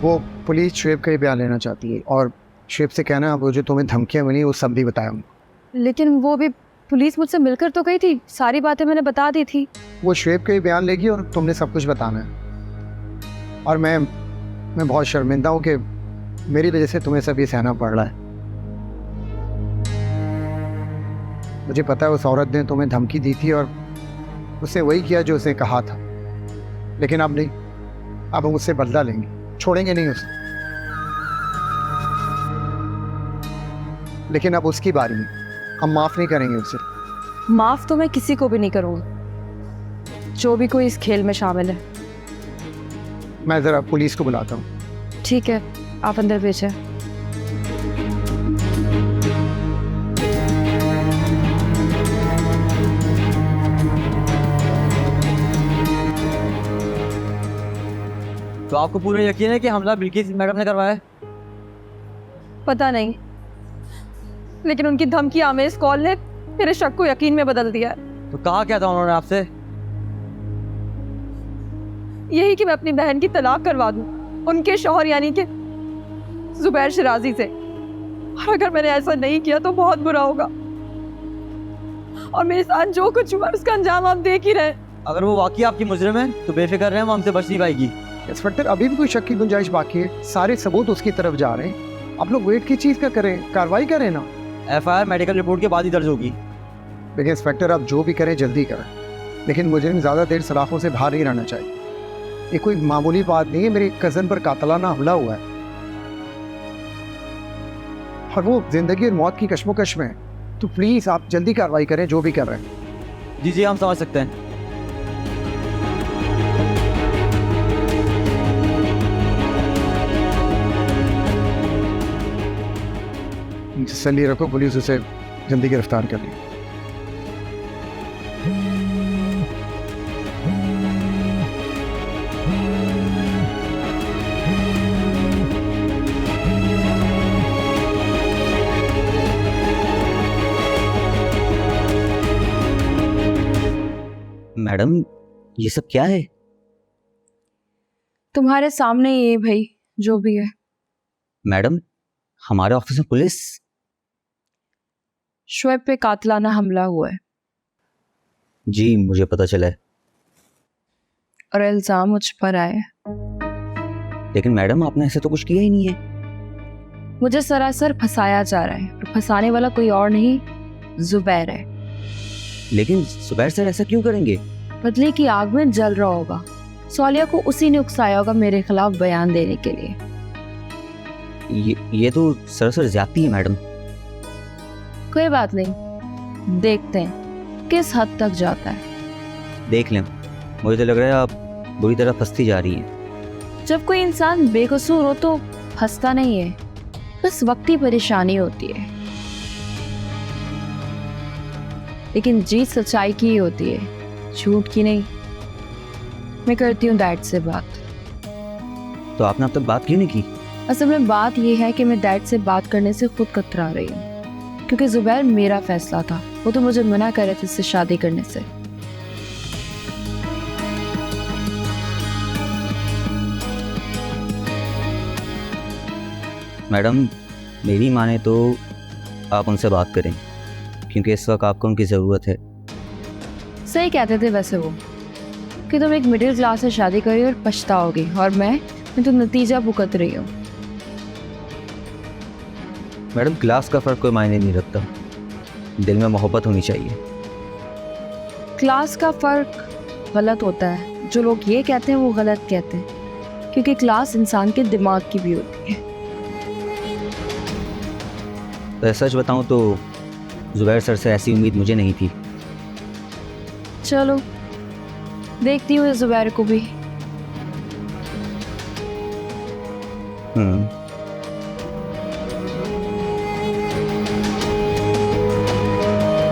वो पुलिस शुएब का ही बयान लेना चाहती है और शुएब से कहना वो जो तुम्हें धमकियाँ मिली वो सब भी बताया उनको। लेकिन वो भी पुलिस मुझसे मिलकर तो गई थी, सारी बातें मैंने बता दी थी। वो शुएब का ही बयान लेगी और तुमने सब कुछ बताना है। और मैं बहुत शर्मिंदा हूँ कि मेरी वजह से तुम्हें सब ये सहना पड़ रहा है। मुझे पता है उस औरत ने तुम्हें धमकी दी थी और उसने वही किया जो उसने कहा था, लेकिन अब नहीं, अब हम उससे बदला लेंगे, छोड़ेंगे नहीं उसे। लेकिन अब उसकी बारी है, हम माफ नहीं करेंगे उसे। माफ तो मैं किसी को भी नहीं करूँगी जो भी कोई इस खेल में शामिल है। मैं जरा पुलिस को बुलाता हूँ। ठीक है, आप अंदर भेजें। तो आपको पूरा यकीन है कि हमला बिल्किस मैडम ने करवाया है? पता नहीं, लेकिन उनकी धमकी आमेज कॉल ने मेरे शक को यकीन में बदल दिया है। तो कहा क्या था उन्होंने आपसे? यही कि मैं अपनी बहन की तलाक करवा दूं उनके शौहर यानी कि जुबैर शिराजी से। और अगर मैंने ऐसा नहीं किया तो बहुत बुरा होगा, और मेरे साथ जो कुछ हुआ उसका अंजाम आप देख ही रहे। अगर वो वाकई आपकी मुजरिम है तो बेफिक्र रहें, वो हमसे बच नहीं पाएगी। इंस्पेक्टर, अभी भी कोई शक की गुंजाइश बाकी है, सारे सबूत उसकी तरफ जा रहे हैं। आप लोग वेट की चीज का करें, कार्रवाई करें ना। FIR मेडिकल रिपोर्ट के बाद ही दर्ज होगी। देखिए इंस्पेक्टर, आप जो भी करें जल्दी करें, लेकिन मुझे ज़्यादा देर सलाखों से बाहर नहीं रहना चाहिए। ये कोई मामूली बात नहीं है, मेरे कज़न पर कातलाना हमला हुआ है और वो जिंदगी और मौत की कश्मोकश में है। तो प्लीज़ आप जल्दी कार्रवाई करें जो भी कर रहे हैं। जी हम समझ सकते हैं। तसल्ली रखो, पुलिस उसे जल्दी गिरफ्तार कर ली। मैडम, ये सब क्या है? तुम्हारे सामने ये भाई जो भी है। मैडम, हमारे ऑफिस में पुलिस? शुएब पे कातलाना हमला हुआ है। जी मुझे पता चला है। और इल्जाम मुझ पर आए हैं। लेकिन मैडम, आपने ऐसे तो कुछ किया ही नहीं है। मुझे सरासर फंसाया जा रहा है, और फंसाने वाला कोई और नहीं जुबैर है। लेकिन जुबैर सर ऐसा क्यों करेंगे? बदले की आग में जल रहा होगा। सौलिया को उसी ने उकसाया होगा मेरे खिलाफ बयान देने के लिए। ये तो सरासर ज्यादती है मैडम। कोई बात नहीं, देखते हैं किस हद तक जाता है। देख लें, मुझे तो लग रहा है आप बुरी तरह फंसती जा रही हैं। जब कोई इंसान बेकसूर हो तो फंसता नहीं है, बस वक्ती परेशानी होती है। लेकिन जीत सच्चाई की ही होती है, झूठ की नहीं। मैं करती हूँ डैड से बात। तो आपने अब तक बात क्यों नहीं की? असल में बात यह है कि मैं डैड से बात करने से खुद कतरा रही हूँ, क्योंकि जुबैर मेरा फैसला था। वो तो मुझे मना कर रहे थे इससे शादी करने से। मैडम, मेरी माने तो आप उनसे बात करें, क्योंकि इस वक्त आपको उनकी ज़रूरत है। सही कहते थे वैसे वो कि तुम एक मिडिल क्लास से शादी करी और पछताओगी, और मैं तो नतीजा भुगत रही हूँ। मैडम, क्लास का फ़र्क कोई मायने नहीं रखता, दिल में मोहब्बत होनी चाहिए। क्लास का फ़र्क गलत होता है, जो लोग ये कहते हैं वो गलत कहते हैं, क्योंकि क्लास इंसान के दिमाग की भी होती है। तो सच बताऊं तो जुबैर सर से ऐसी उम्मीद मुझे नहीं थी। चलो देखती हूँ जुबैर को भी।